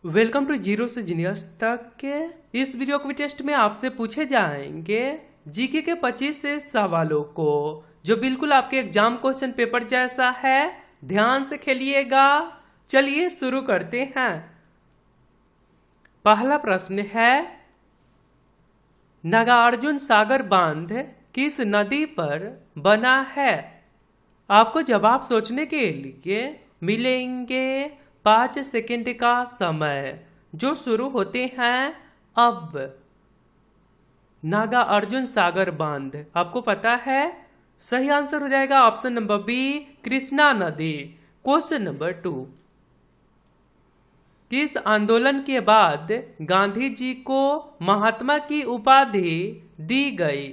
Welcome to zero से genius तक के इस वीडियो के टेस्ट में आपसे पूछे जाएंगे जीके के 25 से सवालों को जो बिल्कुल आपके एग्जाम क्वेश्चन पेपर जैसा है। ध्यान से खेलिएगा। चलिए शुरू करते हैं। पहला प्रश्न है, नागार्जुन सागर बांध किस नदी पर बना है? आपको जवाब सोचने के लिए मिलेंगे 5 सेकंड का समय जो शुरू होते हैं अब। नागार्जुन सागर बांध आपको पता है? सही आंसर हो जाएगा ऑप्शन नंबर बी, कृष्णा नदी। क्वेश्चन नंबर 2, किस आंदोलन के बाद गांधी जी को महात्मा की उपाधि दी गई?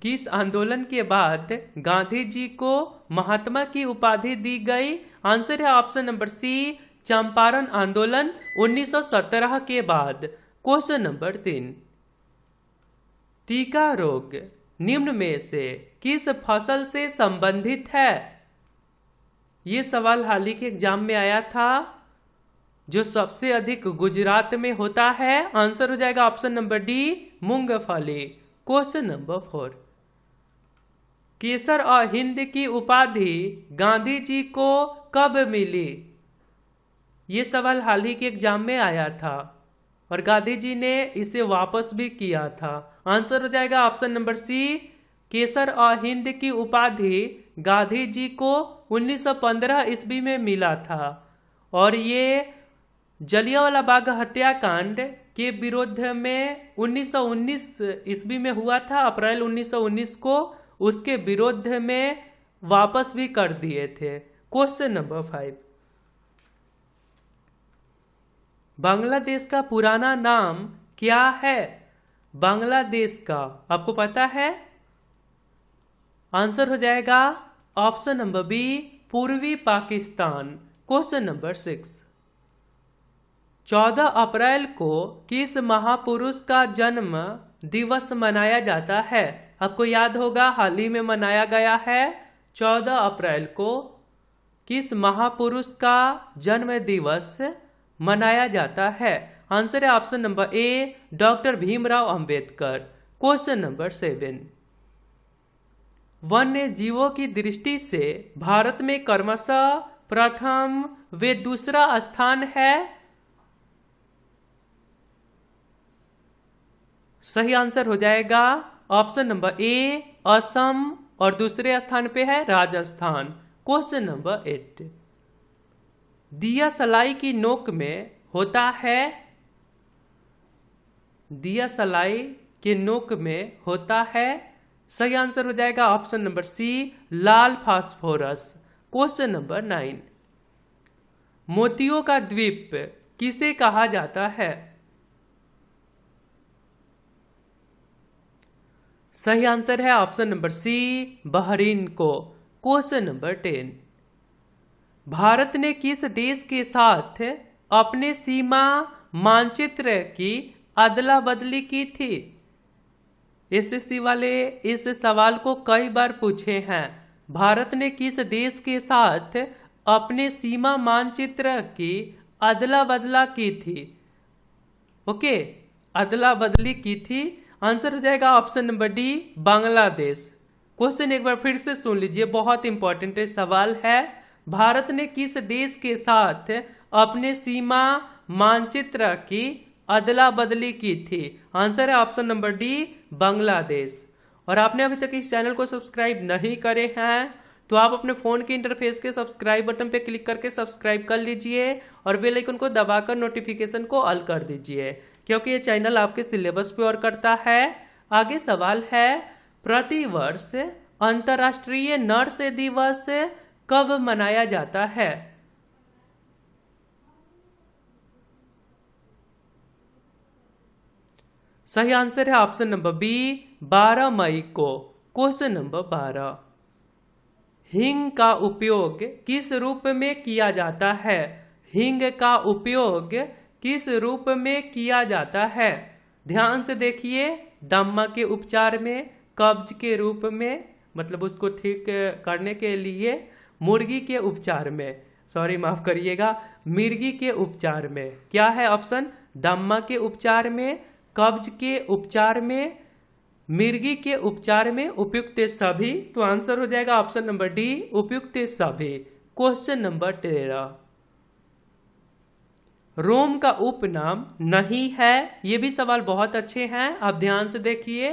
किस आंदोलन के बाद गांधी जी को महात्मा की उपाधि दी गई? आंसर है ऑप्शन नंबर सी, चंपारण आंदोलन 1917 के बाद। क्वेश्चन नंबर 3, टीका रोग निम्न में से किस फसल से संबंधित है? ये सवाल हाल ही के एग्जाम में आया था, जो सबसे अधिक गुजरात में होता है। आंसर हो जाएगा ऑप्शन नंबर डी, मूंगफली। क्वेश्चन नंबर 4, केसर और हिंद की उपाधि गांधी जी को कब मिली? ये सवाल हाल ही के एग्जाम में आया था और गांधी जी ने इसे वापस भी किया था। आंसर हो जाएगा ऑप्शन नंबर सी, केसर और हिंद की उपाधि गांधी जी को 1915 ईस्वी में मिला था और ये जलियांवाला बाग हत्याकांड के विरोध में 1919 ईस्वी में हुआ था। अप्रैल 1919 को उसके विरोध में वापस भी कर दिए थे। क्वेश्चन नंबर 5, बांग्लादेश का पुराना नाम क्या है? बांग्लादेश का आपको पता है? आंसर हो जाएगा ऑप्शन नंबर बी, पूर्वी पाकिस्तान। क्वेश्चन नंबर 6, 14 अप्रैल को किस महापुरुष का जन्म दिवस मनाया जाता है? आपको याद होगा हाल ही में मनाया गया है। 14 अप्रैल को किस महापुरुष का जन्म दिवस मनाया जाता है? आंसर है option number A, doctor Bhimrao Ambedkar. Question number 7, वन्य जीवों की दृष्टि से भारत में क्रमशः प्रथम व दूसरा स्थान है? सही आंसर हो जाएगा ऑप्शन नंबर ए, असम, और दूसरे स्थान पे है राजस्थान। क्वेश्चन नंबर 8, दिया सलाई की नोक में होता है? दिया सलाई के नोक में होता है? सही आंसर हो जाएगा ऑप्शन नंबर सी, लाल फास्फोरस। क्वेश्चन नंबर 9, मोतियों का द्वीप किसे कहा जाता है? सही आंसर है ऑप्शन नंबर सी, बहरीन को। क्वेश्चन नंबर 10, भारत ने किस देश के साथ अपने सीमा मानचित्र की अदला बदली की थी? एसएससी वाले इस सवाल को कई बार पूछे हैं। भारत ने किस देश के साथ अपने सीमा मानचित्र की अदला बदला की थी? ओके, अदला बदली की थी। आंसर हो जाएगा option number D, Bangladesh. Question एक बार फिर से सुन लीजिए, बहुत इंपॉर्टेंट सवाल है। भारत ने किस देश के साथ अपने सीमा मानचित्र की अदला बदली की थी? आंसर है ऑप्शन नंबर डी, बांग्लादेश। और आपने अभी तक इस चैनल को सब्सक्राइब नहीं करे हैं तो आप अपने फोन के इंटरफेस के सब्सक्राइब बटन पे क्लिक करके सब्सक्राइब कर लीजिए और बेल आइकन को दबाकर नोटिफिकेशन को ऑल कर दीजिए, क्योंकि ये चैनल आपके सिलेबस पे और करता है। आगे सवाल है, प्रतिवर्ष अंतर्राष्ट्रीय नर्स दिवस कब मनाया जाता है? सही आंसर है ऑप्शन नंबर बी, 12 मई को। क्वेश्चन नंबर 12, हींग का उपयोग किस रूप में किया जाता है? हींग का उपयोग किस रूप में किया जाता है? ध्यान से देखिए, दमा के उपचार में, कब्ज के रूप में, मतलब उसको ठीक करने के लिए, मुर्गी के उपचार में, सॉरी माफ करिएगा, मिर्गी के उपचार में। क्या है ऑप्शन? दम्मा के उपचार में, कब्ज के उपचार में, मिर्गी के उपचार में, उपयुक्त सभी। तो आंसर हो जाएगा ऑप्शन नंबर डी, उपयुक्त सभी। क्वेश्चन नंबर 13, रोम का उपनाम नहीं है। ये भी सवाल बहुत अच्छे हैं, आप ध्यान से देखिए।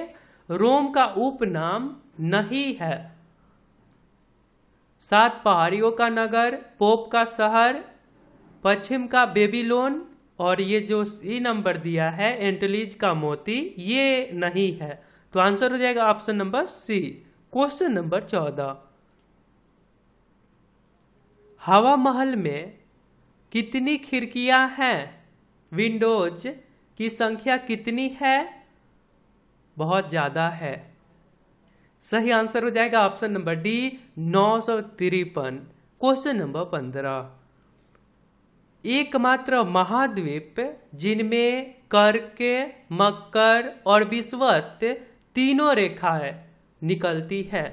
रोम का उपनाम नहीं है। 7 पहाड़ियों का नगर, पोप का शहर, पश्चिम का बेबीलोन, और ये जो सी नंबर दिया है एंटलीज का मोती, ये नहीं है। तो आंसर हो जाएगा option number C. Question number 14, Hawa महल में कितनी खिड़कियां हैं? विंडोज की संख्या कितनी है? बहुत ज्यादा है। सही आंसर हो जाएगा option number D, 953। Question number 15, एकमात्र महाद्वीप जिनमें कर्क, मकर और विषुवत तीनों रेखाएं निकलती है।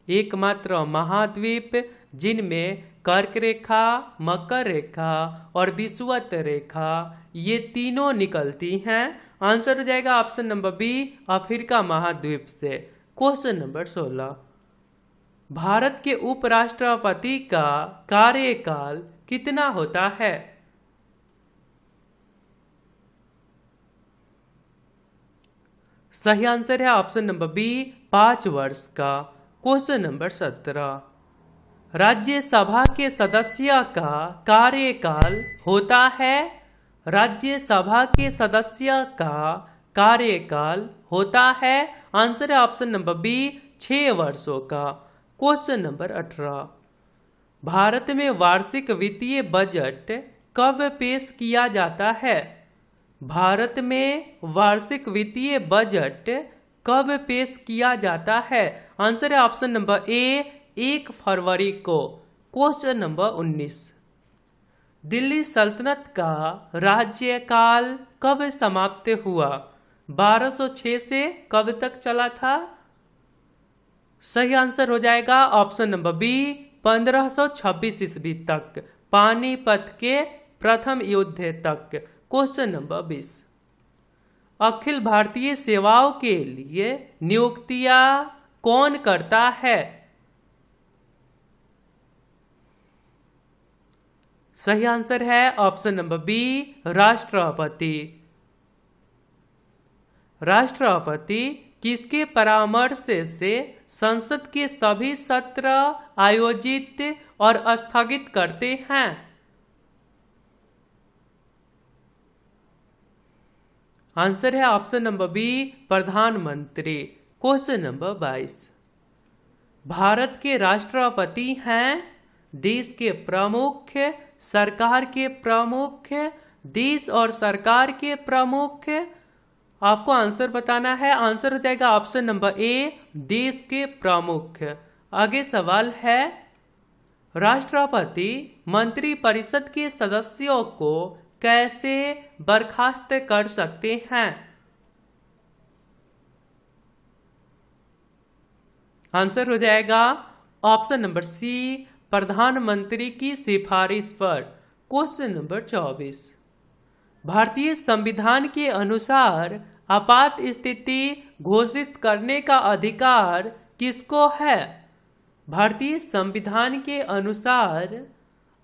एकमात्र महाद्वीप जिनमें कर्क रेखा, मकर रेखा और विषुवत रेखा, ये तीनों निकलती हैं। आंसर हो जाएगा ऑप्शन नंबर बी, अफ्रीका महाद्वीप से। क्वेश्चन नंबर 16, भारत के उपराष्ट्रपति का कार्यकाल कितना होता है? सही आंसर है ऑप्शन नंबर बी, 5 वर्ष का। क्वेश्चन नंबर 17, राज्यसभा के सदस्य का कार्यकाल होता है। राज्यसभा के सदस्य का कार्यकाल होता है। आंसर है ऑप्शन नंबर बी, 6 वर्षों का। क्वेश्चन नंबर 18, भारत में वार्षिक वित्तीय बजट कब पेश किया जाता है? भारत में वार्षिक वित्तीय बजट कब पेश किया जाता है? आंसर है ऑप्शन नंबर ए, 1 फरवरी को। क्वेश्चन नंबर 19, दिल्ली सल्तनत का राज्यकाल कब समाप्त हुआ? 1206 से कब तक चला था? सही आंसर हो जाएगा ऑप्शन नंबर बी, 1526 ईस्वी तक, पानीपत के प्रथम युद्ध तक। क्वेश्चन नंबर 20, अखिल भारतीय सेवाओं के लिए नियुक्तियां कौन करता है? सही आंसर है ऑप्शन नंबर बी, राष्ट्रपति। राष्ट्रपति किसके परामर्श से संसद के सभी सत्र आयोजित और स्थगित करते हैं? आंसर है ऑप्शन नंबर बी, प्रधानमंत्री। क्वेश्चन नंबर 22, भारत के राष्ट्रपति हैं देश के प्रमुख, सरकार के प्रमुख, देश और सरकार के प्रमुख। आपको आंसर बताना है। आंसर हो जाएगा ऑप्शन नंबर ए, देश के प्रमुख। आगे सवाल है, राष्ट्रपति मंत्रिपरिषद के सदस्यों को कैसे बर्खास्त कर सकते हैं? आंसर हो जाएगा ऑप्शन नंबर सी, प्रधानमंत्री की सिफारिश पर। क्वेश्चन नंबर 24, भारतीय संविधान के अनुसार आपात स्थिति घोषित करने का अधिकार किसको है? भारतीय संविधान के अनुसार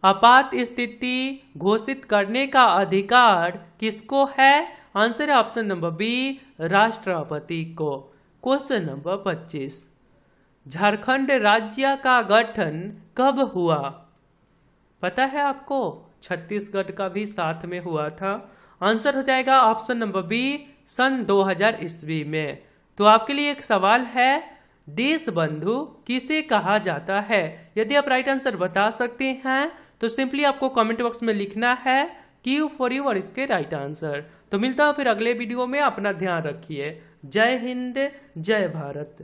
आपात स्थिति घोषित करने का अधिकार किसको है? आंसर है ऑप्शन नंबर बी, राष्ट्रपति को। क्वेश्चन नंबर 25, झारखंड राज्य का गठन कब हुआ? पता है आपको? छत्तीसगढ़ का भी साथ में हुआ था। आंसर हो जाएगा ऑप्शन नंबर बी, सन 2000 ईस्वी में। तो आपके लिए एक सवाल है, देश बंधु किसे कहा जाता है? यदि आप राइट आंसर बता सकते हैं तो सिंपली आपको कमेंट बॉक्स में लिखना है क्यू फॉर यू और इसके राइट आंसर। तो मिलता है फिर अगले वीडियो में। अपना ध्यान रखिए। जय हिंद, जय भारत।